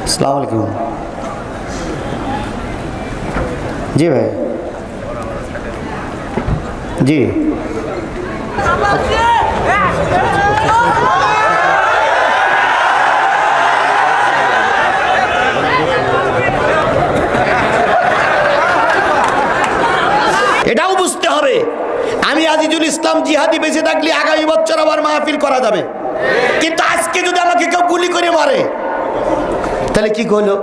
अस्सलाम वालेकुम। जी भाई जी এটাও বুঝতে হবে আমি আজিজুল ইসলাম জিহাদি বেঁচে থাকলে আগামী বছর আবার মাহফিল করা যাবে, কিন্তু আজকে যদি আমাকে কেউ গুলি করে মারে তাহলে কি হলো?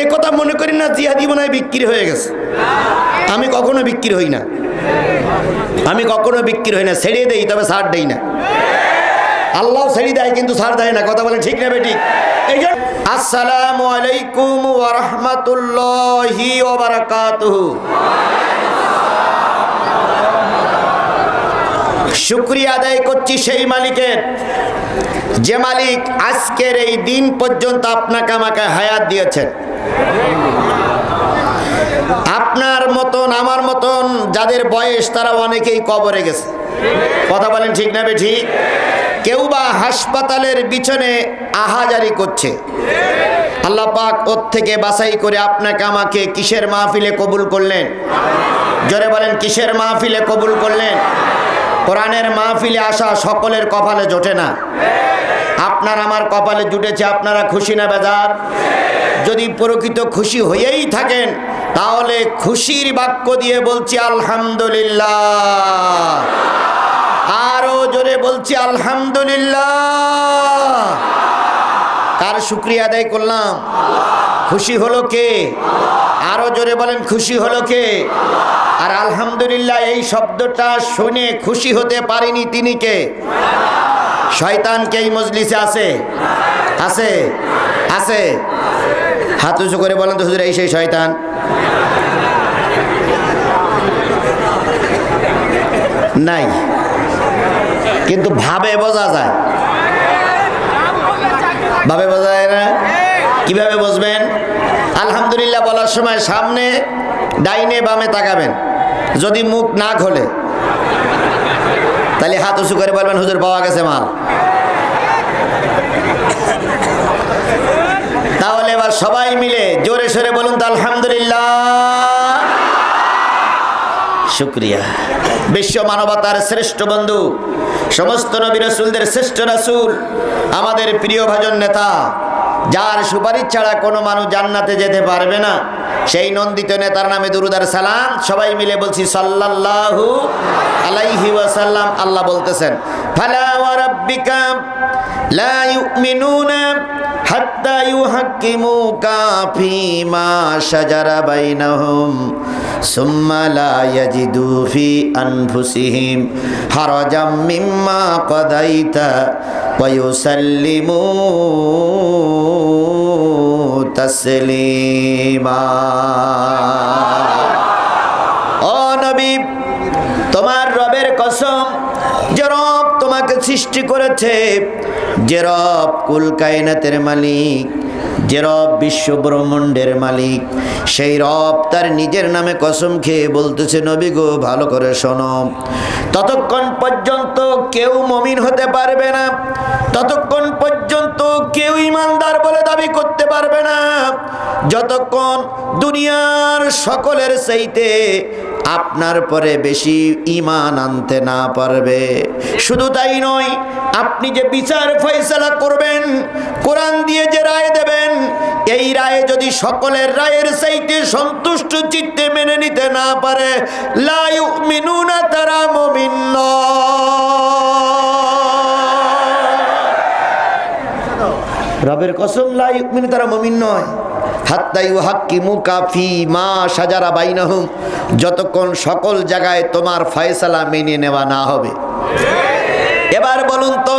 এ কথা মনে করি না জিহাদি মনে হয় বিক্রি হয়ে গেছে। আমি কখনো বিক্রি হই না, আমি কখনো বিক্রি হই না, ছেড়ে দেই তবে ছাড় দেই না। আল্লাহ ছেড়ে দেয় কিন্তু ছাড় দেয় না, কথা বলেন ঠিক না বেঠিক? এই জন্য আসসালামু আলাইকুম ওয়া রাহমাতুল্লাহি ওয়া বারাকাতুহু। শুকরিয়া আদায় করছি সেই মালিকের, যে মালিক আজকের এই দিন পর্যন্ত আপনাকে আমাকে হায়াত দিয়েছেন। আপনার মতন আমার মতন যাদের বয়স তারা অনেকেই কবরে গেছে, কথা বলেন ঠিক না বেঠিক? কেউ বা হাসপাতালের বিছানে আহাজারি করছে। আল্লাহ পাক ওর থেকে বাছাই করে আপনাকে আমাকে কিসের মাহফিলে কবুল করলেন? জোরে বলেন কিসের মাহফিলে কবুল করলেন? কোরআনের মাহফিলে আসা সকলের কপালে জোটে না, আপনার আমার কপালে জুটেছে। আপনারা খুশি না বেজার? যদি প্রকৃত খুশি হয়েই থাকেন তাহলে খুশির বাক্য দিয়ে বলছি আলহামদুলিল্লাহ, আরো জোরে বলছি আলহামদুলিল্লাহ। কার শুকরিয়া আদায় করলাম? খুশি হলো কে? আরো জোরে বলেন খুশি হলো কে? আর আলহামদুলিল্লাহ এই শব্দটা শুনে খুশি হতে পারিনি তিনি কে? শয়তান কে এই মজলিসে আছে? আছে আছে? হাত উঁচু করে বলেন তো হুজুর এই সেই শয়তান। নাই, কিন্তু ভাবে বোঝা যায়। ভাবে বোঝা যায় না? কিভাবে বুঝবেন? আলহামদুলিল্লাহ বলার সময় সামনে ডাইনে বামে তাকাবেন, যদি মুখ না খোলে তাহলে হাত উঁচু করে বলবেন হুজুর পাওয়া গেছে মাল। তাহলে এবার সবাই মিলে জোরে সোরে বলুন তো আলহামদুলিল্লাহ। শুকরিয়া। বিশ্ব মানবতার শ্রেষ্ঠ বন্ধু, সমস্ত নবী রাসূলদের শ্রেষ্ঠ রাসূল, আমাদের প্রিয় ভাজন নেতা, যার সুপারিশ ছাড়া কোনো মানুষ জান্নাতে যেতে পারবে না, সেই নন্দিত নেতার নামে দুরূদ আর সালাম সবাই মিলে বলছি সাল্লাল্লাহু আলাইহি ওয়াসাল্লাম। আল্লাহ বলতেছেন ফালা ওয়া রাব্বিকা লা ইউমিনুনা হাত্তা ইউহাক্কিমুকা ফীমা শাজারা বাইনাহুম সুম্মা লা ইয়াজিদু ফি আনফুসিহিম হারাজাম মিম্মা কাদাইতা ওয়া ইউসাল্লিমু তাসলিমা। ও নবী, তোমার রবের কসম, যে রব তোমাকে সৃষ্টি করেছে, যে রব কুল কায়নাতের মালিক, যে রব বিশ্ব ব্রহ্মাণ্ডের মালিক, সেই রব তার নিজের নামে কসম খেয়ে বলতেছে নবী গো ভালো করে শোনো, ততক্ষণ পর্যন্ত কেউ মুমিন হতে পারবে না, ততক্ষণ পর্যন্ত কেউ ঈমানদার বলে দাবি করতে পারবে না, যতক্ষণ দুনিয়ার সকলের চাইতে আপনার পরে বেশি ঈমান আনতে না পারবে। শুধু তাই নয়, আপনি যে বিচার ফয়সালা করবেন, কোরআন দিয়ে যে রায় দেবেন, এই রায়ে যদি সকলের রায়ের চাইতে সন্তুষ্ট চিত্তে মেনে নিতে না পারে, লা ইউমিনুনা, তারা মুমিন নয়। রবের কসম, লা ইউমিনু, তারা মুমিন নয়। হাত্তা ইউহাক্কিমুকা ফীমা শাজারা বাইনাহুম, যতক্ষণ সকল জায়গায় তোমার ফয়সালা মেনে নেওয়া না হবে। এবার বলুন তো,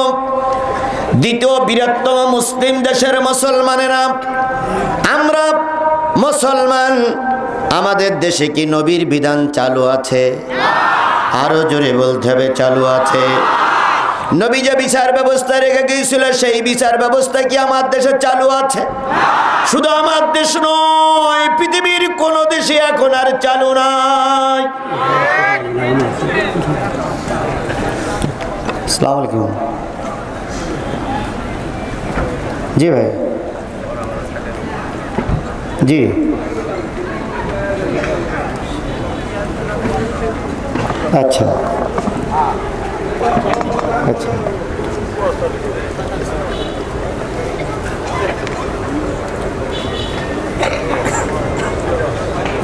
দ্বিতীয় বৃহত্তম মুসলিম দেশের মুসলমানেরা, আমরা মুসলমান, আমাদের দেশে কি নবীর বিধান চালু আছে? আরো জোরে বলতে হবে চালু আছে। নবী যে বিচার ব্যবস্থা রেখে গিয়েছিল, সেই বিচার ব্যবস্থা কি আমার দেশে চালু আছে? শুধু আমার দেশ নয়, পৃথিবীর কোন দেশে এখন আর চালু নাই। আসসালামু আলাইকুম। জি ভাই, জি আচ্ছা আচ্ছা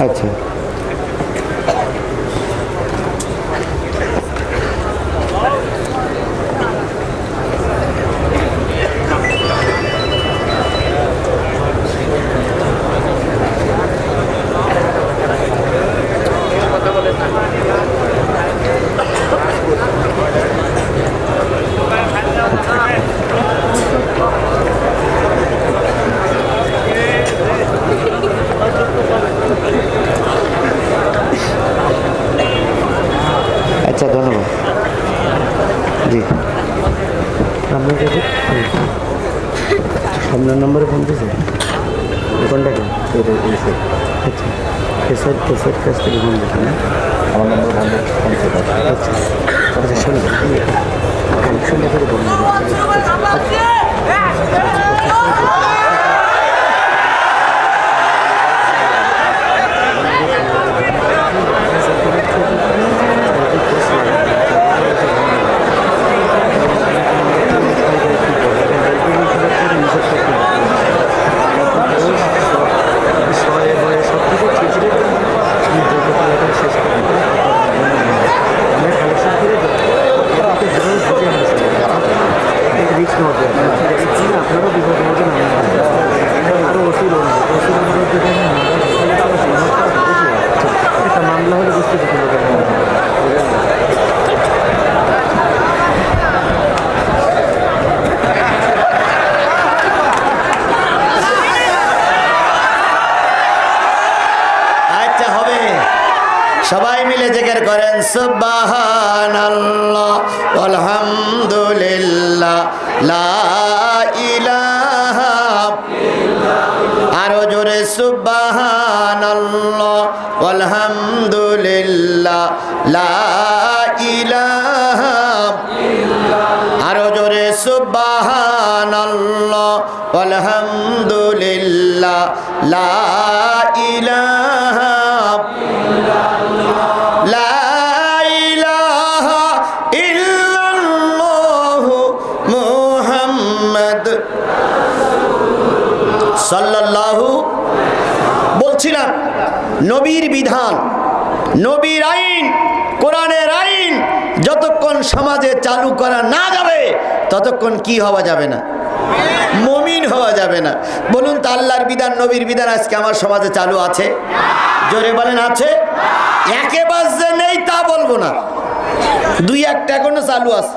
আচ্ছা আচ্ছা ধন্যবাদ। জি আপনার কাছে আপনার নম্বরে ফোন দিয়েছে কোনটাকে? আচ্ছা এসের কাছ থেকে ফোন দিয়েছে না? আমার নম্বর আচ্ছা আচ্ছা শুনুন সুন্দর করে বলুন। আপনারও বিপদ হবে না, আরও ওসিল একটা মামলা হলে বুঝতে পারছি। আচ্ছা হবে, সবাই মিলে জিকির করেন সুবহানাল্লাহ আলহামদুলিল্লাহ লা ইলাহা ইল্লাল্লাহ। আরো জোরে সুবহানাল্লাহ আলহামদুলিল্লাহ লা ইলাহা ইল্লাল্লাহ। আরো জোরে সুবহানাল্লাহ আলহামদুলিল্লাহ লা ইলাহা লা ইলাহা ইল্লাল্লাহ মুহাম্মদ সাল্লাল্লাহু। বলছিলাম নবীর বিধান, নবীর আইন, কোরআনের আইন যতক্ষণ সমাজে চালু করা না যাবে ততক্ষণ কি হওয়া যাবে না? মুমিন হওয়া যাবে না। বলুন তো আল্লাহর বিধান, নবীর বিধান আজকে আমার সমাজে চালু আছে? জোরে বলেন আছে? একেবারে যে নেই তা বলবো না, দুই একটা এখনো চালু আছে।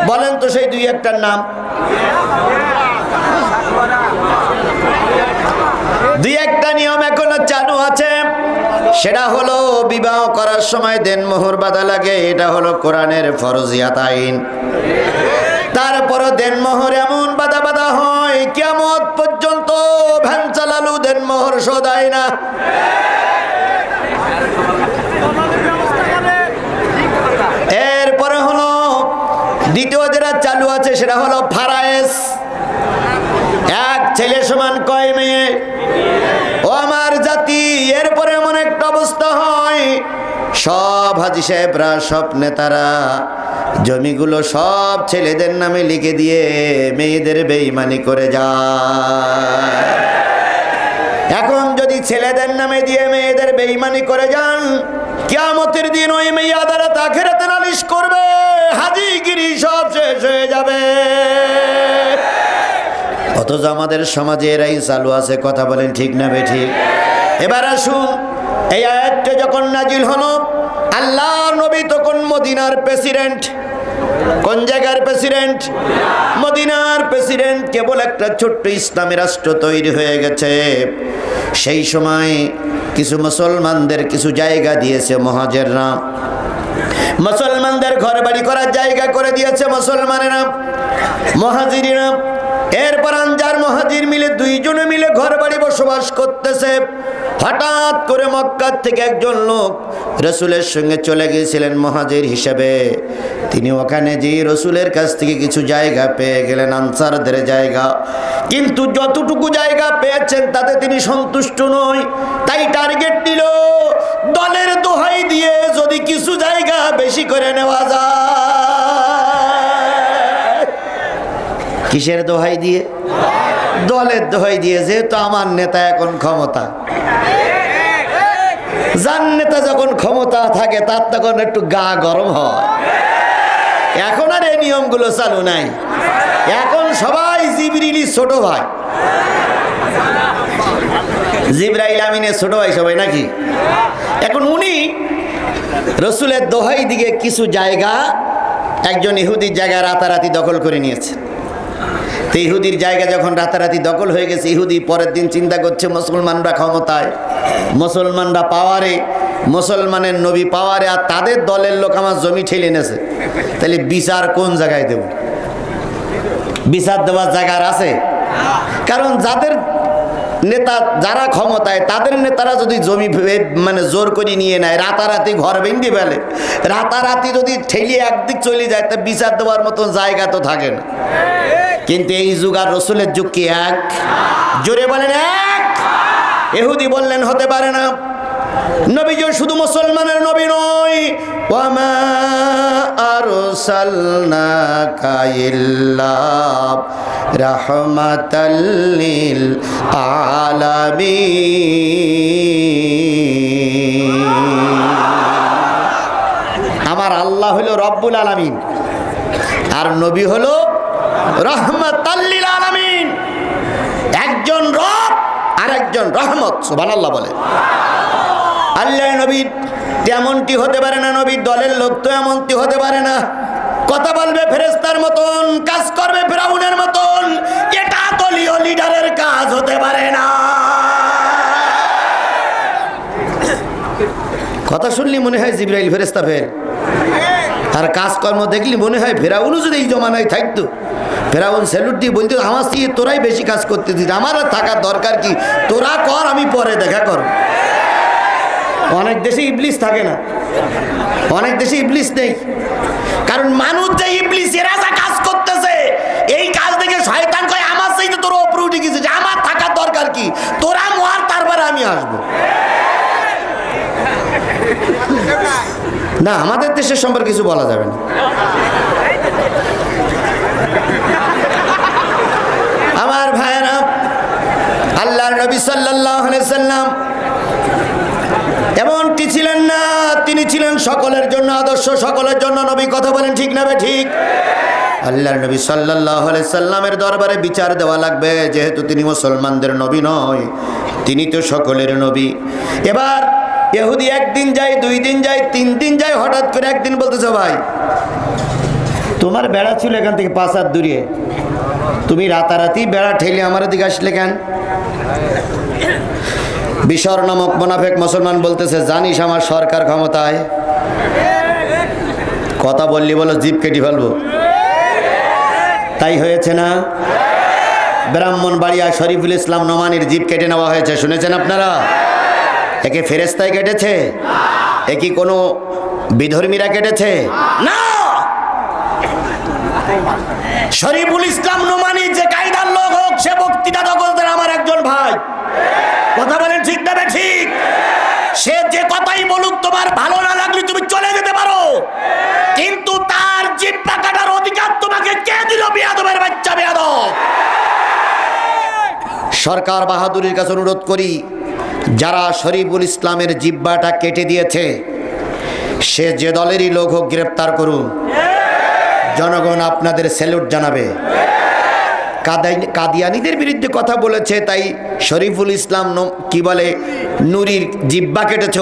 বলেন তো সেই দুই একটার নাম। দুই একটা নিয়ম এখনো চালু আছে, সেটা হলো বিবাহ করার সময় দেনমোহর বাঁধা লাগে, এটা হলো কোরআনের ফরজিয়াত আইন। তারপরও দেনমোহর এমন বাঁধা বাঁধা হয় কিয়ামত পর্যন্ত ভ্যান চালালু দেনমোহর শোধায় না। এরপরে হলো দ্বিতীয় যেটা চালু আছে সেটা হলো ফারায়েজ। এক ছেলে সমান কয় মেয়ে? ও আমার জাতি, এরপরে এমন একটা অবস্থা হয় সব হাজী সাহেবরা, সব নেতারা জমিগুলো সব ছেলেদের নামে লিখে দিয়ে মেয়েদের বেঈমানি করে যায়। এখন যদি ছেলেদের নামে দিয়ে মেয়েদের বেঈমানি করে যান, কিয়ামতের দিন ওই মেয়ে আদালত আখিরাতে নালিশ করবে, হাজিগিরি সব শেষ হয়ে যাবে। অথচ আমাদের সমাজে এরাই চালু আছে। কথা বলেন ঠিক না বেঠিক? এবার আসুন, এই আয়াতটা যখন নাজিল হলো, আল্লাহর নবী তখন মদিনার প্রেসিডেন্ট। কোন জায়গার প্রেসিডেন্ট? মদিনার প্রেসিডেন্ট। কেবল একটা ছোট্ট ইসলামী রাষ্ট্র তৈরি হয়ে গেছে। সেই সময় কিছু মুসলমানদের কিছু জায়গা দিয়েছে মুহাজিররা, মুসলমানদের ঘর বাড়ি করার জায়গা করে দিয়েছে মুসলমানেরা, মুহাজিরিরা। এরপর আনজার মুহাজির মিলে দুইজনে মিলে ঘর বাড়ি বসবাস করতেছে। হঠাৎ করে মক্কা থেকে একজন লোক রসুলের সঙ্গে চলে গিয়েছিলেন মুহাজির হিসেবে। তিনি ওখানে যে রসুলের কাছ থেকে কিছু জায়গা পেয়ে গেলেন, আনসারদের জায়গা। কিন্তু যতটুকু জায়গা পেয়েছেন তাতে তিনি সন্তুষ্ট নয়, তাই টার্গেট নিল দলের দোহাই দিয়ে যদি কিছু জায়গা বেশি করে নেওয়া যায়। কিসের দোহাই দিয়ে? দলের দোহাই দিয়ে। যেহেতু আমার নেতা এখন ক্ষমতা, যার নেতা যখন ক্ষমতা থাকে তার তখন একটু গা গরম হয়। এখন আর এই নিয়মগুলো চালু নাই, এখন সবাই জিবরিল ছোট ভাই, জিবরাইল আমিনের ছোট ভাই সবাই নাকি। এখন উনি রসুলের দোহাই দিকে কিছু জায়গা একজন ইহুদির জায়গা রাতারাতি দখল করে নিয়েছে। তো ইহুদির জায়গা যখন রাতারাতি দখল হয়ে গেছে, ইহুদি পরের দিন চিন্তা করছে মুসলমানরা ক্ষমতায়, মুসলমানরা পাওয়ারে, মুসলমানের নবী পাওয়ারে, আর তাদের দলের লোক আমার জমি ঠেলে এনেছে, তাহলে বিচার কোন জায়গায় দেব? বিচার দেওয়ার জায়গার আছে? কারণ যাদের নেতা, যারা ক্ষমতায়, তাদের নেতারা যদি জমি মানে জোর করে নিয়ে নেয়, রাতারাতি ঘর ভেঙে ফেলে, রাতারাতি যদি ঠেলিয়ে একদিক চলে যায়, তা বিচার দেওয়ার মতন জায়গা তো থাকে না। কিন্তু এই যুগ আর রসুলের যুগ কি এক? জোরে বলেন এক। ইহুদি বললেন হতে পারে না, নবী শুধু মুসলমানের নবী নয়, ওয়ামা আরসালনাকা ইল্লা রাহমাতাল লিল আলামিন। আমার আল্লাহ হলো রব্বুল আলামিন, আর নবী হলো রহমাতাল লিল আলামিন। একজন রব আর একজন রহমত। সুবহানাল্লাহ বলে। আল্লাহ নবীর তেমনটি হতে পারে না, নবীর দলের লোক তো এমনটি হতে পারে না। কথা বলবে ফেরেশতার মতন, কাজ করবে ফিরআউনের মতন, এটা দলীয় লিডারের কাজ হতে পারে না। কথা শুনলি মনে হয় জিবরাইল ফেরেশতা ফের, আর কাজকর্ম দেখলি মনে হয় ফেরাউনও যদি এই জমানায় থাকতো, ফেরাউন স্যালুট দিয়ে বলতো আমার থেকে তোরাই বেশি কাজ করতেছিস, আমার আর থাকার দরকার কি, তোরা কর, আমি পরে দেখা কর। অনেক দেশে ইবলিস থাকে না, অনেক দেশে ইবলিস নেই, কারণ মানুষ যে ইবলিস, এরা যা কাজ করতেছে এই কাজ দেখে শয়তান কয় আমার চাইতে তোরা উপরে উঠে গেছে, যে আমার থাকার দরকার কি, তোরা মর, তারপরে আমি আসবো। না, আমাদের দেশের সম্পর্কে কিছু বলা যাবে না। আমার ভাইয়েরা, আল্লাহর নবী সাল্লাল্লাহু আলাইহি সাল্লাম এমনটি ছিলেন না, তিনি ছিলেন সকলের জন্য আদর্শ, সকলের জন্য নবী। কথা বলেন ঠিক না বে ঠিক? আল্লাহর নবী সাল্লাল্লাহু আলাইহি সাল্লামের দরবারে বিচার দেওয়া লাগবে, যেহেতু তিনি মুসলমানদের নবী নয়, তিনি তো সকলের নবী। এবার ইহুদি একদিন যায়, 2 দিন যায়, 3 দিন যায়, হঠাৎ করে একদিন বলতেছে ভাই তোমার বেড়া ছিল এখান থেকে 5 হাত দূরে, তুমি রাতারাতি বেড়া ঠেলে আমার দিকে আসলে কেন? বিশর নামক মুনাফিক মুসলমান বলতেছে জানিস আমার সরকার ক্ষমতায়, কথা বললি বলো জিভ কেটে ফেলবো। তাই হয়েছে না? ব্রাহ্মণবাড়িয়া শরীফুল ইসলাম নোমানির জিভ কেটে নেওয়া হয়েছে, শুনেছেন আপনারা? একে ফেরেশতায় কেটেছে? এ কি কোনো বিধর্মীরা কেটেছে? না, শরীফুল ইসলাম নোমানি যে কায়দার লোক হোক, সে বক্তৃতা দখলদার আমার একজন ভাই। কথা বলেন ঠিক না ঠিক? সে যে কথাই বলুক, তোমার ভালো না লাগলে তুমি চলে যেতে পারো, কিন্তু তার জিহ্বা কাটার অধিকার তোমাকে কে দিল? বেয়াদবের বাচ্চা বেয়াদব। সরকার বাহাদুরের কাছে অনুরোধ করি, যারা শরীফুল ইসলামের জিহ্বাটা কেটে দিয়েছে, সে যে দলেরই লোক হোক গ্রেপ্তার করুন। জনগণ আপনাদের স্যালুট জানাবে। কাদিয়ানীদের বিরুদ্ধে কথা বলেছে, তাই শরীফুল ইসলাম কি বলে নুরির জিহ্বা কেটেছ।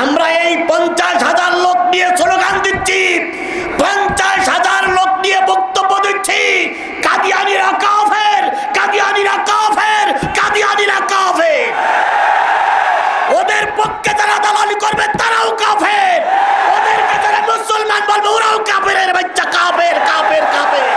আমরা এই 50,000 লোক নিয়ে স্লোগান দিচ্ছি, 50,000 লোক নিয়ে বক্তব্য দিচ্ছি, কাদিয়ানীরা কাফের, কাদিয়ানীরা কাফের, কাদিয়ানীরা কাফের। ওদের পক্ষে যারা দালালি করবে তারাও কাফের, ওদেরকে যারা মুসলমান বলবে ওরাও কাফেরের বাচ্চা, কাফের কাফের কাফের।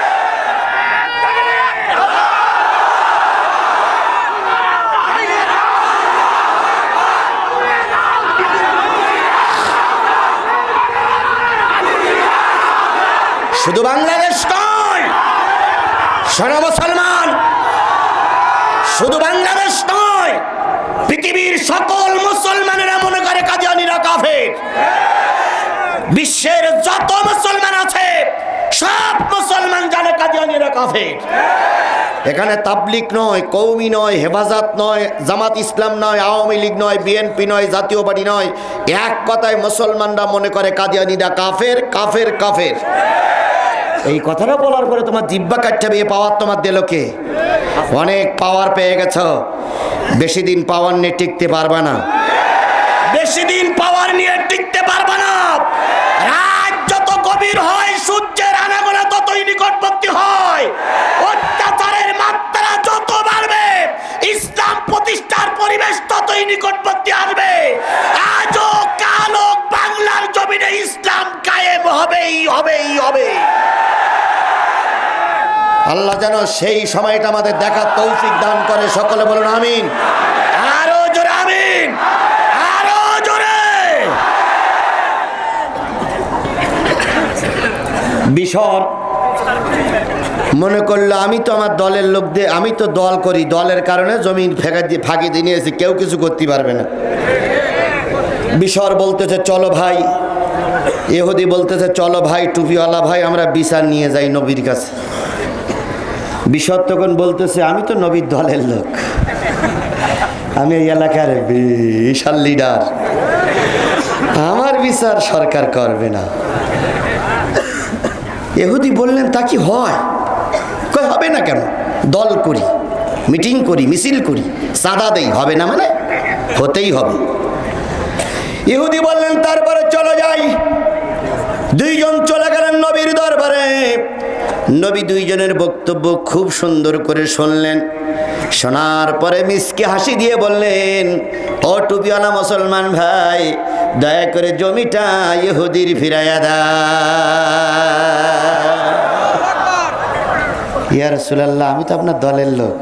শুধু বাংলাদেশ নয়, শোনো মুসলমান, শুধু বাংলাদেশ নয়, পৃথিবীর সকল মুসলমানেরা মনে করে কাদিয়ানীরা কাফের। বিশ্বের যত মুসলমান আছে সব মুসলমান জানে কাদিয়ানীরা কাফের। এখানে তাবলিগ নয়, কওমি নয়, হেফাজত নয়, জামাত ইসলাম নয়, আওয়ামী লীগ নয়, বিএনপি নয়, জাতীয় পার্টি নয়, এক কথায় মুসলমানরা মনে করে কাদিয়ানীরা কাফের, কাফের, কাফের। এই কথাটা বলার পরে তোমার জিব্বা কাটতে হবে, পাওয়ার তোমার দিল কে? অনেক পাওয়ার পেয়ে গেছ, বেশি দিন পাওয়ার নিয়ে টিকতে পারবা না, বেশি দিন পাওয়ার নিয়ে টিকতে পারবা না। রাত যত গভীর হয় সূর্যের আনাগোনা ততই নিকটবর্তী হয়, অত্যাচারের মাত্রা যত বাড়বে ইসলাম প্রতিষ্ঠার পরিবেশ ততই নিকটবর্তী আসবে। আজও কালো বাংলার জমিনে ইসলাম কায়েম হবেই হবেই হবে। আল্লাহ যেন সেই সময়টা আমাদের দেখার তৌফিক দান করে, সকলে বলুন আমিন। আরো জোরে আমিন, আরো জোরে। বিশর মনে করলো আমি তো আমার দলের লোকদের, আমি তো দল করি, দলের কারণে জমিন ফাঁকি দিয়ে নিয়েছি, কেউ কিছু করতে পারবে না। বিশর বলতেছে চলো ভাই, ইহুদি বলতেছে চলো ভাই, টুপিওয়ালা ভাই, আমরা বিচার নিয়ে যাই নবীর কাছে। বিশর তখন বলতেছে আমি তো নবীর দলের লোক, আমি এই এলাকার বিশাল লিডার, আমার বিচার সরকার করবে না। ইহুদি বললেন তা কি হয়? কই হবে না কেন, দল করি, মিটিং করি, মিছিল করি, চাঁদা দেই, হবে না মানে হতেই হবে। ইহুদি বললেন তারপরে চলো যাই। দুইজন চলে গেলেন নবীর দরবারে। নবী দুইজনের বক্তব্য খুব সুন্দর করে শুনলেন। শোনার পরে মিসকে হাসি দিয়ে বললেন ও টুপিওয়ালা মুসলমান ভাই, দয়া করে জমিটা ইহুদির ফিরাইয়া দাও। ইয়া রাসূলুল্লাহ, আমি তো আপনার দলের লোক,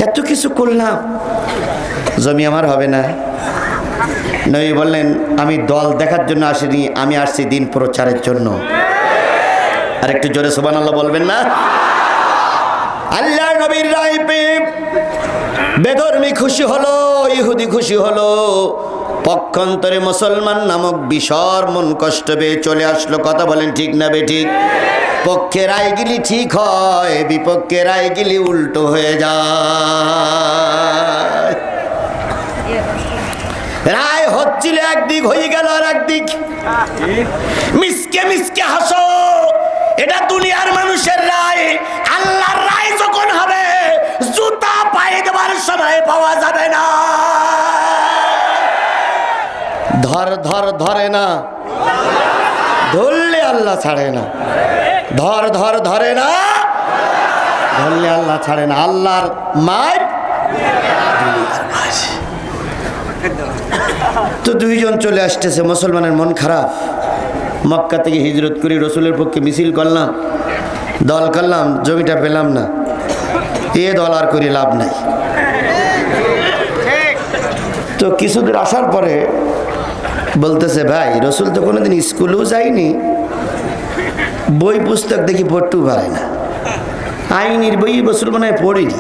এত কিছু করলাম, জমি আমার হবে না। নবী বললেন আমি দল দেখার জন্য আসিনি, আমি আসছি দিন প্রচারের জন্য। আর একটু জোরে সুবহানাল্লাহ বলবেন না? আল্লাহ নবীর রায় পেয়ে বেধর্মী খুশি হলো, ইহুদি খুশি হলো। পক্ষান্তরে মুসলমান নামক বিশর মন কষ্ট পেয়ে চলে আসলো। কথা বলেন ঠিক না বেঠিক? পক্ষে রায় গেলি ঠিক হয়, বিপক্ষে রায় গেলি উল্টো হয়ে যায়। রায় হচ্ছিল একদিক, হয়ে গেল আর একদিক। মিসকে মিসকে হাসো, এটা দুনিয়ার মানুষের রায়। আল্লাহর রায় যখন হবে জুতা পায়ে দেওয়ার সময় পাওয়া যাবে না। ধর ধর ধরে না, ধরলে আল্লাহ ছাড়ে না। ধর ধর ধরে না, ধরলে আল্লাহ ছাড়ে না। আল্লাহর মার তো দুইজন চলে আসতেছে, মুসলমানের মন খারাপ। মক্কা থেকে হিজরত করে রসুলের পক্ষে মিছিল করলাম, দল করলাম, জমিটা পেলাম না, এ দল আর করে লাভ নাই। তো কিছুদিন আসার পরে বলতেছে ভাই, রসুল তো কোনোদিন স্কুলেও যায়নি, বই পুস্তক দেখি পড়তেও পারে না, আইনের বই রসুল মনে হয় পড়িনি,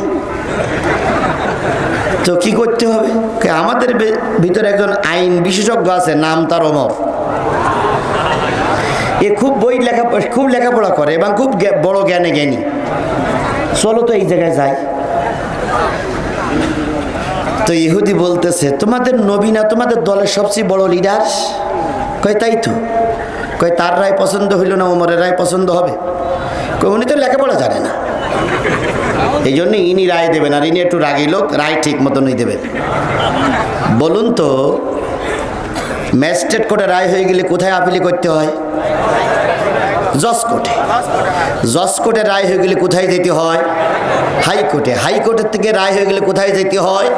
তো কি করতে হবে? আমাদের ভিতরে একজন আইন বিশেষজ্ঞ আছে, নাম তার ওমর। এ খুব খুব লেখাপড়া করে এবং খুব বড় জ্ঞানে জ্ঞানী। চলো তো এই জায়গায় যাই। তো ইহুদি বলতেছে তোমাদের নবী না তোমাদের দলের সবচেয়ে বড় লিডার? কয় তাই তো। কয় তার রায় পছন্দ হইল না ওমরের রায় পছন্দ হবে? কয় উনি তো লেখাপড়া জানে না, এই জন্য ইনি রায় দেবেন, আর ইনি একটু রাগী লোক, রায় ঠিক মতনই দেবেন। বলুন তো, ম্যাজিস্ট্রেট কোর্টে রায় হয়ে গেলে কোথায় আপিল করতে হয়? জজ কোর্টে। জজ কোর্টে রায় হয়ে গেলে কোথায় যেতে হয়? হাইকোর্টে। হাইকোর্টের থেকে রায় হয়ে গেলে কোথায় যেতে হয়?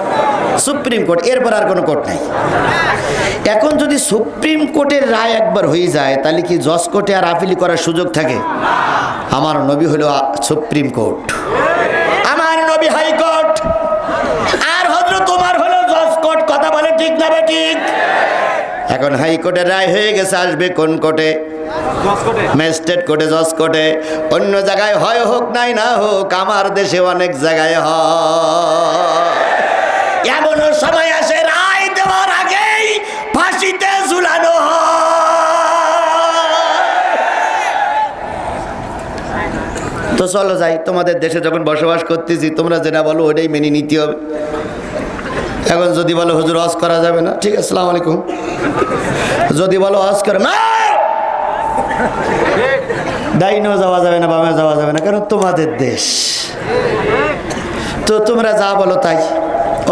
Supreme court. এরপর আর কোনো কোর্ট নাই। এখন যদি সুপ্রিম কোর্টের রায় একবার হয়ে যায়, তাহলে কি জজ কোর্টে আর আপিল করার সুযোগ থাকে? আমার নবী হলো সুপ্রিম কোর্ট, আমার নবী হাইকোর্ট, আর হযরত ওমর হলো জজ কোর্ট। কথা বলে ঠিক না ঠিক? এখন হাইকোর্টের রায় হয়ে গেছে, আসবে কোন কোর্টে? ম্যাজিস্ট্রেট কোর্টে, জজ কোর্টে, অন্য জায়গায় হয় হোক নাই না হোক, আমার দেশে অনেক জায়গায় হয়। এমনও সময় আসে রায় দেওয়ার আগেই ফাঁসিতে ঝুলানো হয়। তো চলো যাই, তোমাদের দেশে যখন বসবাস করতেছি তোমরা যেটা বলো ওটাই মেনে নিতে হবে। এখন যদি বলো হুজুর হজ করা যাবে না, ঠিক আছে, আসসালামু আলাইকুম। যদি বলো হজ করে না, ডাইনেও যাওয়া যাবে না, বামে যাওয়া যাবে না, কারণ তোমাদের দেশ। তো তোমরা যা বলো তাই।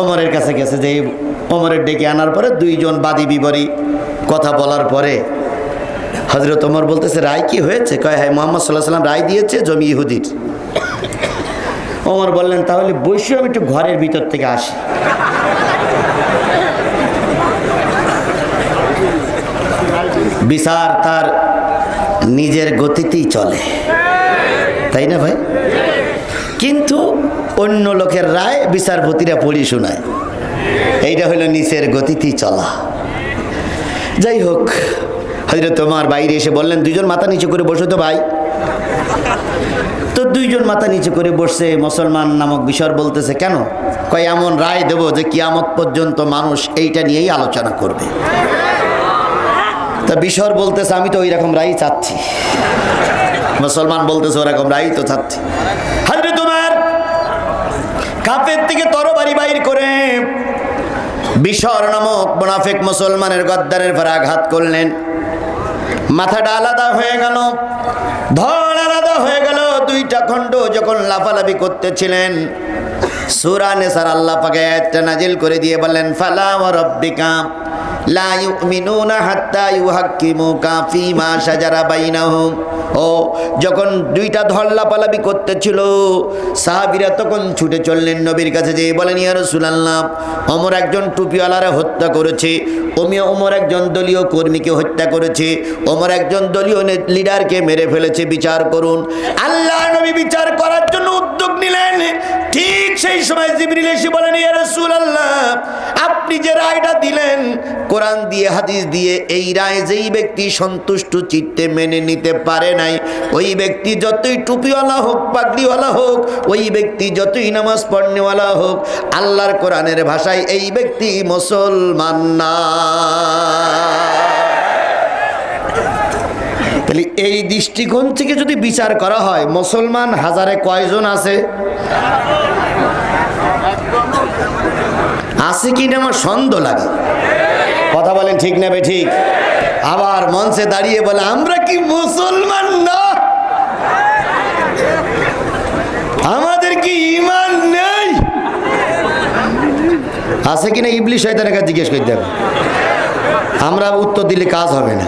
ওমরের কাছে গেছে, যে ওমরের ডেকে আনার পরে দুইজন বাদী বিবরী কথা বলার পরে হযরত ওমর বলতেছে, রায় কি হয়েছে? কয়, হ্যাঁ, মুহাম্মদ সাল্লাল্লাহু আলাইহি ওয়াসাল্লাম রায় দিয়েছে জমি ইহুদির। ওমর বললেন, তাহলে বসে আমি একটু ঘরের ভিতর থেকে আসি। বিচার তার নিজের গতিতেই চলে, তাই না ভাই? কিন্তু অন্য লোকের রায় বিচারপতিরা পড়ি শোনায়, এইটা হলো নিচের গতিতেই চলা। যাই হোক, হযরত ওমর বাইরে এসে বললেন, দুইজন মাথা নিচু করে বসো তো ভাই। তো দুইজন মাথা নিচু করে বসছে। মুসলমান নামক বিষয় বলতেছে, কেন? কয়, এমন রায় দেব যে কিয়ামত পর্যন্ত মানুষ এইটা নিয়েই আলোচনা করবে। তা বিষয় বলতেছে, আমি তো ওই রকম রায় চাচ্ছি। মুসলমান বলতেছে, ওরকম রায় তো চাচ্ছি। হযরত ওমর কাফের থেকে তরবারি বাইর করে বিশর নামক মুনাফিক মুসলমানের গদ্দারের পর আঘাত করলেন। মাথাটা আলাদা হয়ে গেল, ধড় আলাদা হয়ে গেল। দুইটা খণ্ড যখন লাফালাফি করতেছিলেন, সূরা নিসার আল্লাহ পাক আয়াতটা নাজিল করে দিয়ে বললেন, ফালা ওয়া রাব্বিকা লা ইউমিনুনা হাত্তা ইউহাক্কিমুকা ফীমা শাজারা বাইনাহুম। ও যখন দুইটা ধর লাফালাফি করতেছিল, সাহাবীরা তখন ছুটে চললেন নবীর কাছে, যেয়ে বলেন, ইয়া রাসূলুল্লাহ, ওমর একজন টুপিওয়ালারে হত্যা করেছে, ওমর একজন দলীয় কর্মীকে হত্যা করেছে, ওমর একজন দলীয় লিডারকে মেরে ফেলেছে, বিচার করুন। আল্লাহ নবী বিচার করার জন্য উদ্যোগ নিলেন। ঠিক সেই সময় জিবরিল এসে বলেন, ইয়া রাসূলুল্লাহ, আপনি যে রায়টা দিলেন কোরআন দিয়ে হাদিস দিয়ে, এই রায় যেই ব্যক্তি সন্তুষ্ট চিত্তে মেনে নিতে পারে নাই, ওই ব্যক্তি যতই টুপিওয়ালা হোক, পাগড়িওয়ালা হোক, ওই ব্যক্তি যতই নামাজ পড়নেওয়ালা হোক, আল্লাহর কোরআনের ভাষায় এই ব্যক্তি মুসলমান না। তাহলে এই দৃষ্টিকোণ থেকে যদি বিচার করা হয়, মুসলমান হাজারে কয়জন আছে? আছে কিনা আমার সন্দেহ লাগে। কথা বলেন ঠিক না বে ঠিক? আবার মঞ্চে দাঁড়িয়ে বলে, আমরা কি মুসলমান না? আমাদের কি ঈমান নেই? আছে কিনা ইবলিস শয়তানের কাছে জিজ্ঞেস করতে হবে। আমরা উত্তর দিলে কাজ হবে না।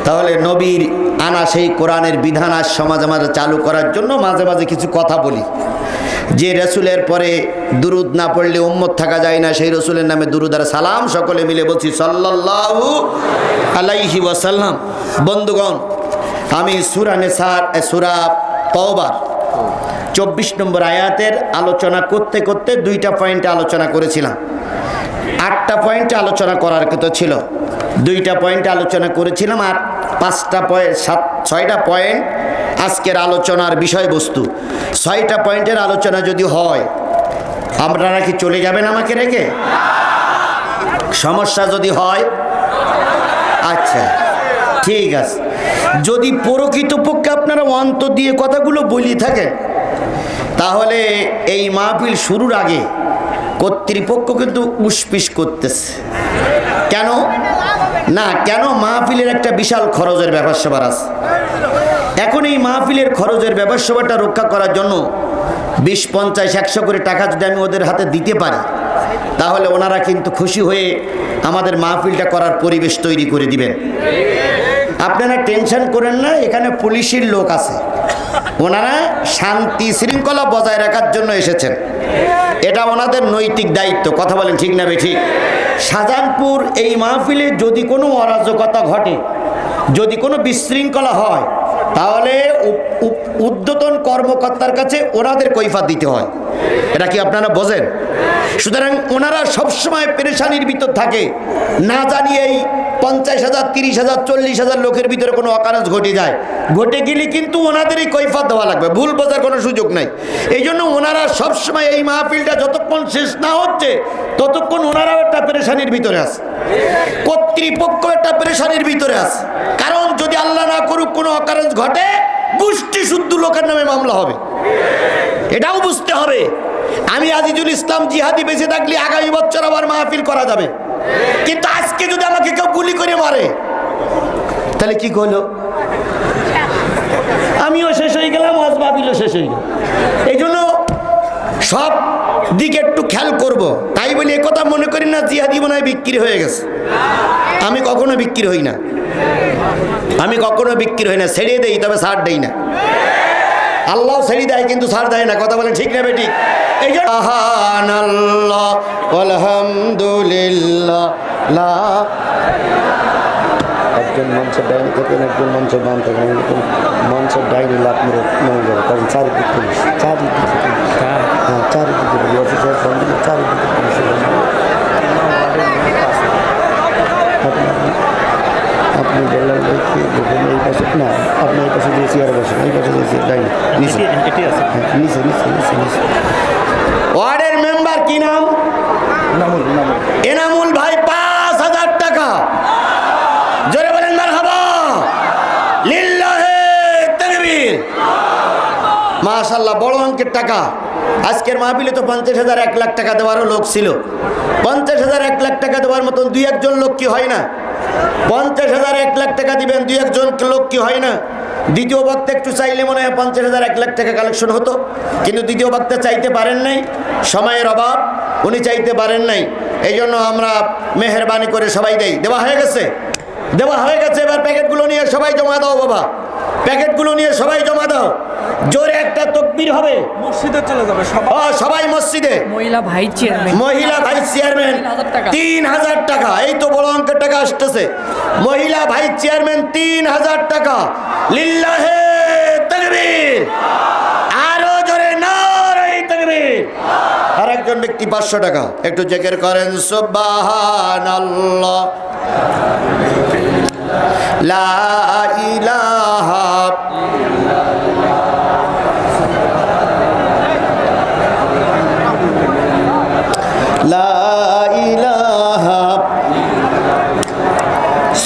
তাহলে নবীর আনা সেই কোরআনের বিধান আজ সমাজ আমাদের চালু করার জন্য মাঝে মাঝে কিছু কথা বলি। যে রসুলের পরে দুরুদ না পড়লে উম্মত থাকা যায় না, সেই রসুলের নামে দুরুদ আর সালাম সকলে মিলে বলছি সাল্লাল্লাহু আলাইহি ওয়াসাল্লাম। বন্ধুগণ, আমি সূরা তাওবার 24 নম্বর আয়াতের আলোচনা করতে করতে 2টা পয়েন্টে আলোচনা করেছিলাম। 8টা পয়েন্টে আলোচনা করার কথা ছিল, 2টা পয়েন্টে আলোচনা করেছিলাম, আর 6টা পয়েন্ট আজকের আলোচনার বিষয়বস্তু। 6টা পয়েন্টের আলোচনা যদি হয়, আপনারা কি চলে যাবেন আমাকে রেখে? সমস্যা যদি হয়, আচ্ছা ঠিক আছে। যদি প্রকৃতপক্ষে আপনারা অন্তর দিয়ে কথাগুলো বলি থাকেন, তাহলে এই মাহফিল শুরুর আগে কর্তৃপক্ষ কিন্তু উসপিস করতেছে। কেন না, কেন? মাহফিলের একটা বিশাল খরচের ব্যাপার স্যাপার আছে। এখন এই মাহফিলের খরচের ব্যাপার স্যাপারটা রক্ষা করার জন্য 20, 50, 100 করে টাকা যদি আমি ওদের হাতে দিতে পারি, তাহলে ওনারা কিন্তু খুশি হয়ে আমাদের মাহফিলটা করার পরিবেশ তৈরি করে দিবেন। আপনারা টেনশন করেন না, এখানে পুলিশের লোক আছে, ওনারা শান্তি শৃঙ্খলা বজায় রাখার জন্য এসেছেন। এটা ওনাদের নৈতিক দায়িত্ব। কথা বলেন ঠিক না ঠিক? শাহজাহানপুর এই মাহফিলে যদি কোনো অরাজকতা ঘটে, যদি কোনো বিশৃঙ্খলা হয়, তাহলে ঊর্ধ্বতন কর্মকর্তার কাছে ওনাদের কৈফিয়ত দিতে হয়। এটা কি আপনারা বোঝেন? সুতরাং ওনারা সবসময় পেরেশানির ভিতর থাকে, না জানি এই 50,000, 30,000, 40,000 লোকের ভিতরে কোনো অকারেন্স ঘটে যায়, ঘটে গেলে কিন্তু ওনাদেরই কৈফিয়ত দেওয়া লাগবে, ভুল বোঝার কোনো সুযোগ নাই। এই জন্য ওনারা সবসময় এই মাহফিলটা যতক্ষণ শেষ না হচ্ছে ততক্ষণ ওনারাও একটা পেরেশানির ভিতরে আছে, কর্তৃপক্ষ একটা পেরেশানির ভিতরে আছে। কারণ যদি আল্লাহ না করুক কোনো অকারেন্স ঘটে, গোষ্ঠী শুদ্ধ লোকের নামে মামলা হবে, এটাও বুঝতে হবে। আমি আজিজুল ইসলাম জিহাদি বেঁচে থাকলে আগামী বছর আবার মাহফিল করা যাবে, কিন্তু আজকে যদি আমাকে কেউ গুলি করে মারে তাহলে কি হলো? আমিও শেষ হয়ে গেলাম, আজ মাহফিলও শেষ হয়ে গেল। এই জন্য সব দিকে একটু খেয়াল করব। তাই বলি একথা মনে করি না জিহাদি মনে হয় বিক্রি হয়ে গেছে। আমি কখনো বিক্রি হই না, আমি কখনো বিক্রি হই না, ছেড়ে দেই, তবে ছাড় দেই না। আল্লাহ ছেড়ে দেয় কিন্তু ছাড় দেয় না, কথা বলেন ঠিক না বেঠিক? এই জন্য সুবহানাল্লাহ আলহামদুলিল্লাহ, একজন মানুষের ডাইনি থাকেন, একজন মানুষের বান থাকেন, মানুষের ডাইনি লাভ মেরে নেমে যাবে, কারণ চারিদিক পুলিশ, চারিদিকে হ্যাঁ, চারিদিকে অফিসার চারিদিকে পুলিশ। আপনি বললেন দেখুন এই পাশে না, আপনি এই পাশে দিয়ে চেয়ারে বসেন, এই পাশে দিয়ে ডাইনি নিচে, নিচে নিচে নিচে নিচে। ওয়ার্ডের মেম্বার কি নাম? এনামুল ভাই, 5,000 টাকা। জোরে বলেন মারহাবা, লিল্লাহে তাকবীর। মাশাআল্লাহ, বড় অঙ্কের টাকা। আজকের মাহফিলে তো 50,000, 1 লাখ টাকা দেওয়ারও লোক ছিল। 50,000, 1 লাখ টাকা দেওয়ার মতন 2-1 লোক কি হয় না? 50,000, 1 লাখ টাকা দিবেন, 2-1 লোক কি হয় না? দ্বিতীয় বক্তা একটু চাইলে মনে হয় 50,000, 1 লাখ টাকা কালেকশন হতো, কিন্তু দ্বিতীয় বক্তা চাইতে পারেন নাই, সময়ের অভাব, উনি চাইতে পারেন নাই। এই জন্য আমরা মেহরবানি করে সবাই দেই। দেওয়া হয়ে গেছে, দেওয়া হয়ে গেছে। এবার প্যাকেটগুলো নিয়ে সবাই জমা দাও বাবা, প্যাকেটগুলো নিয়ে সবাই জমা দাও। জোরে একটা তাকবীর হবে, মসজিদে চলে যাবে সবাই মসজিদে। মহিলা ভাইস চেয়ারম্যান 3,000 টাকা। এই তো বড় অঙ্কের টাকা আসতেছে। মহিলা ভাইস চেয়ারম্যান 3,000 টাকা। লিল্লাহে তাকবীর, আরো জোরে নারে তাকবীর। আর একজন ব্যক্তি 500 টাকা। একটু জিকির করেন সুবহানাল্লাহ, লা ইলাহা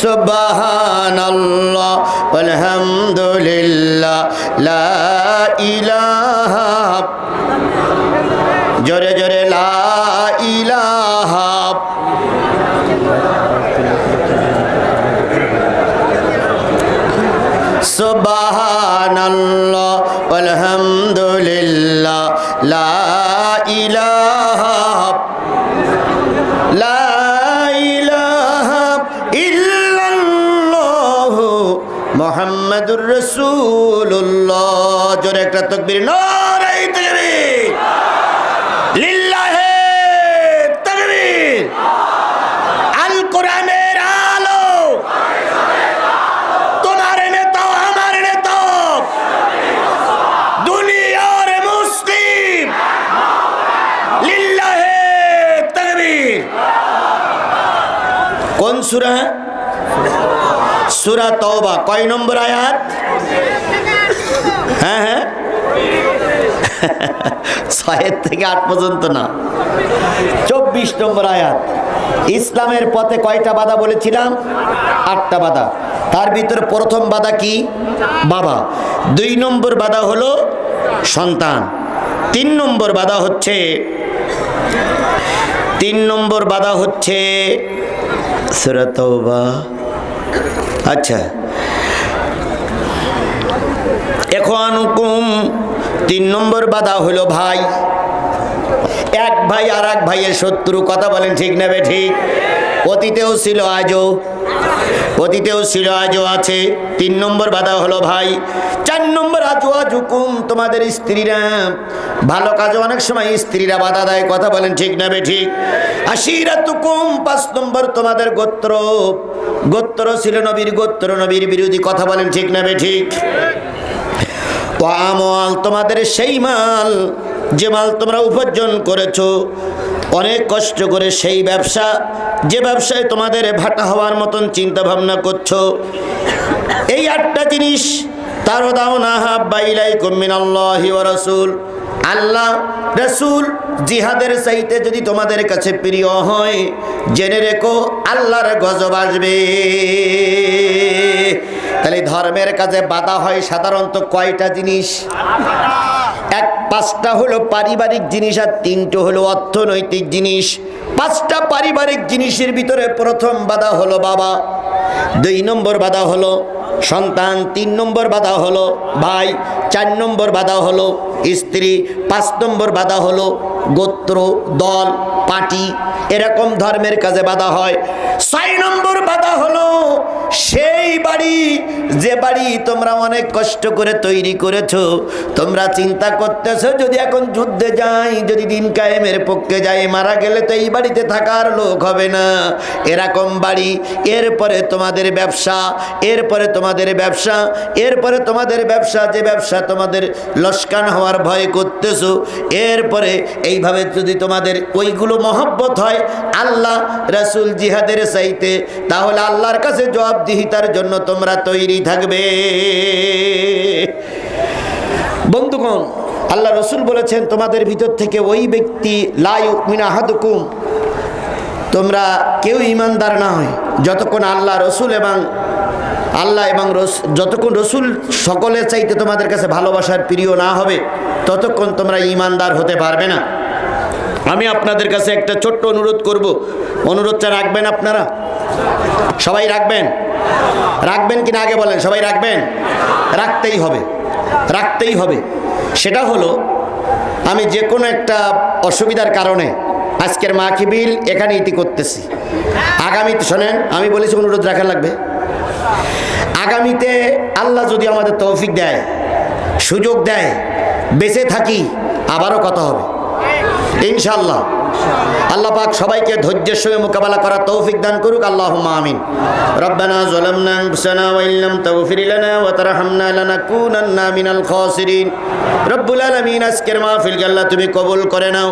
সুবহানাল্লাহ আলহামদুলিল্লাহ লা ইলাহা, জোরে জোরে লা ইলাহা। সুবহানাল্লাহ আলহামদুলিল্লাহ লা ইলাহা, লা ইলাহা ইল্লাল্লাহু মুহাম্মাদুর রাসূলুল্লাহ। জোরে একটা তাকবীর, নারে তাকবীর, লিল্লাহে তাকবীর। আল কোরআনের আলো, তোমার নেতা আমার নেতা, দুনিয়ার মুসলিম, লিল্লাহে তাকবীর। কোন সূরা? সূরা তওবা। কয় নম্বর আয়াত? হ্যাঁ হ্যাঁ, 6 থেকে 8 পর্যন্ত না, 24 নম্বর আয়াত। ইসলামের পথে কয়টা বাধা বলেছিলাম? 8টা বাধা। তার ভিতরে প্রথম বাধা কি? বাবা। 2 নম্বর বাধা হলো সন্তান। 3 নম্বর বাধা হচ্ছে, 3 নম্বর বাধা হচ্ছে সূরা তওবা। আচ্ছা, এখন 3 নম্বর বাধা হলো ভাই। এক ভাই আর এক ভাইয়ের শত্রু, কথা বলেন ঠিক না বে ঠিক? অতীতেও ছিল, আজও, অতীতেও ছিল, আজও আছে। 3 নম্বর বাধা হলো ভাই। 4 নম্বর আজওয়াজুকুম, তোমাদের স্ত্রীরা। ভালো কাজে অনেক সময় স্ত্রীরা বাধা দেয়, কথা বলেন ঠিক না বে ঠিক? আশিরাতুকুম, 5 নম্বর তোমাদের গোত্র। গোত্র ছিল নবীর গোত্র, নবীর বিরোধী, কথা বলেন ঠিক না বে ঠিক? আমল, তোমাদের সেই মাল যে মাল তোমরা উপার্জন করেছো, অনেক কষ্ট করে সেই ব্যবসা, যে ব্যবসায় তোমাদের ভাটা হওয়ার মতন চিন্তা ভাবনা করছো, এই 8টা জিনিস তারও দাও না হাব্বা ইলাইকুম মিনাল্লাহি ওয়া রাসূল, আল্লাহ রাসূল জিহাদের চাইতে যদি তোমাদের কাছে প্রিয় হয়, জেনে রেখো আল্লাহর গজব আসবে। তাহলে ধর্মের কাজে বাধা হয় সাধারণত কয়টা জিনিস? 5টা হলো পারিবারিক জিনিস আর 3টা হলো অর্থনৈতিক জিনিস। 5টা পারিবারিক জিনিসের ভিতরে প্রথম বাধা হলো বাবা, 2 নম্বর বাধা হলো সন্তান, 3 নম্বর বাধা হলো ভাই, 4 নম্বর বাধা হলো স্ত্রী, 5 নম্বর বাধা হলো গোত্র, দল, পার্টি, এরকম ধর্মের কাজে বাধা হয়। 6 নম্বর বাধা হলো সেই বাড়ি, যে বাড়ি তোমরা অনেক কষ্ট করে তৈরি করেছো, তোমরা চিন্তা করতেছো যদি এখন যুদ্ধে যাই, যদি দিন কায়েমের পক্ষে যাই, মারা গেলে তো এই বাড়িতে থাকার লোক হবে না, এরকম বাড়ি। এরপরে তোমাদের ব্যবসা, এরপরে তোমাদের ব্যবসা, এরপরে তোমাদের ব্যবসা, যে ব্যবসা তোমাদের লোকসান হওয়ার ভয় করতেছো, এরপরে এইভাবে যদি তোমাদের ওইগুলো মহব্বত হয় আল্লাহ রাসূল জিহাদের চাইতে, তাহলে আল্লাহর কাছে জবাবদিহিতার জন্য তোমরা তৈরি থাকবে। বন্ধুগণ, আল্লাহ রাসূল বলেছেন তোমাদের ভিতর থেকে ওই ব্যক্তি লা ইউমিনু আহাদুকুম, তোমরা কেউ ঈমানদার না হয় যতক্ষণ আল্লাহ রাসূল এবং যতক্ষণ রসুল সকলের চাইতে তোমাদের কাছে ভালোবাসার প্রিয় না হবে, ততক্ষণ তোমরা ঈমানদার হতে পারবে না। আমি আপনাদের কাছে একটা ছোট্ট অনুরোধ করব, অনুরোধটা রাখবেন আপনারা? সবাই রাখবেন? রাখবেন কিনা আগে বলেন? সবাই রাখবেন? রাখতেই হবে, রাখতেই হবে। সেটা হলো, আমি যে কোনো একটা অসুবিধার কারণে আজকের মাহফিল এখানে ইতি করতেছি। আগামীতে শোনেন, আমি বলেছি অনুরোধ রাখা লাগবে। আগামীতে আল্লাহ যদি আমাদের তৌফিক দেয়, সুযোগ দেয়, বেঁচে থাকি, আবারও কথা হবে ইনশাআল্লাহ। আল্লাহ পাক সবাইকে ধৈর্যের সঙ্গে মোকাবেলা করার তৌফিক দান করুক, আল্লাহুম্মা আমিন। রব্বানা যালামনা আনফুসানা ওয়া ইল্লাম তাগফির লানা ওয়া তারহামনা লানাকুনান্না মিনাল খাসিরিন। রব্বুল আলামিন, আজকের মাহফিলকে আল্লাহ তুমি কবুল করে নাও।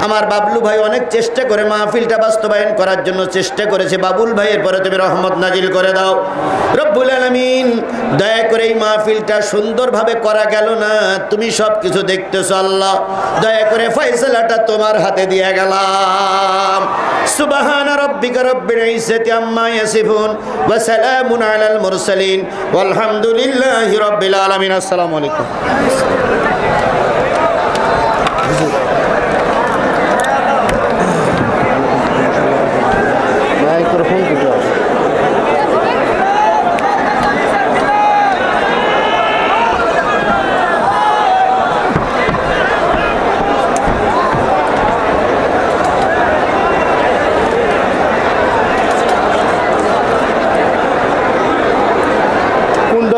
আমার বাবলু ভাই অনেক চেষ্টা করে মাহফিলটা বাস্তবায়ন করার জন্য চেষ্টা করেছে, বাবুল ভাইয়ের পরে তুমি রহমত নাজিল করে দাও রব্বুল আলামিন। দয়া করে এই মাহফিলটা সুন্দরভাবে করা গেল না, তুমি সব কিছু দেখতেছো আল্লাহ, দয়া করে ফয়সালাটা তোমার হাতে দিয়ে গেলাম। সুবহানা রাব্বিকা রাব্বিল ইজ্জাতি আম্মা ইয়াসিফুন ওয়া সালামুন আলাল মুরসালিন ওয়াল হামদুলিল্লাহি রাব্বিল আলামিন। আসসালামু আলাইকুম।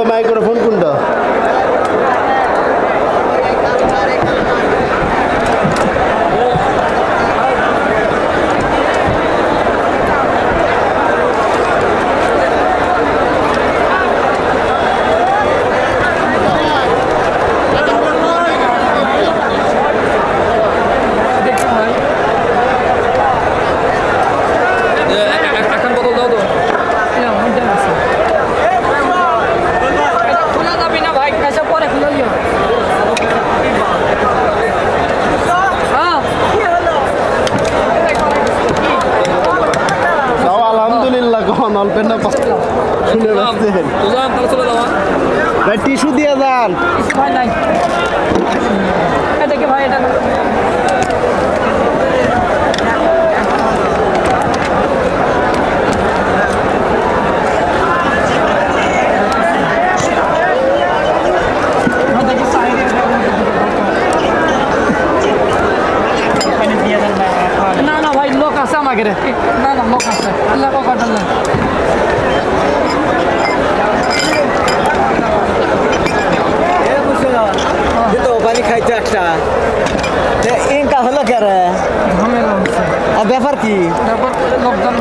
মাইক্রোফোন কোনটা? ভাই টিস্যু দিয়ে যান ভাই। নাই এটা কি ভাই? এটা না না ভাই, লোক আছে আমাকে রে। না না, লোক আছে, আল্লাহ কথা না। পানি খাইতে একটা ইনকা হলো কে রে? ব্যাপার কি? ব্যাপার লোকজন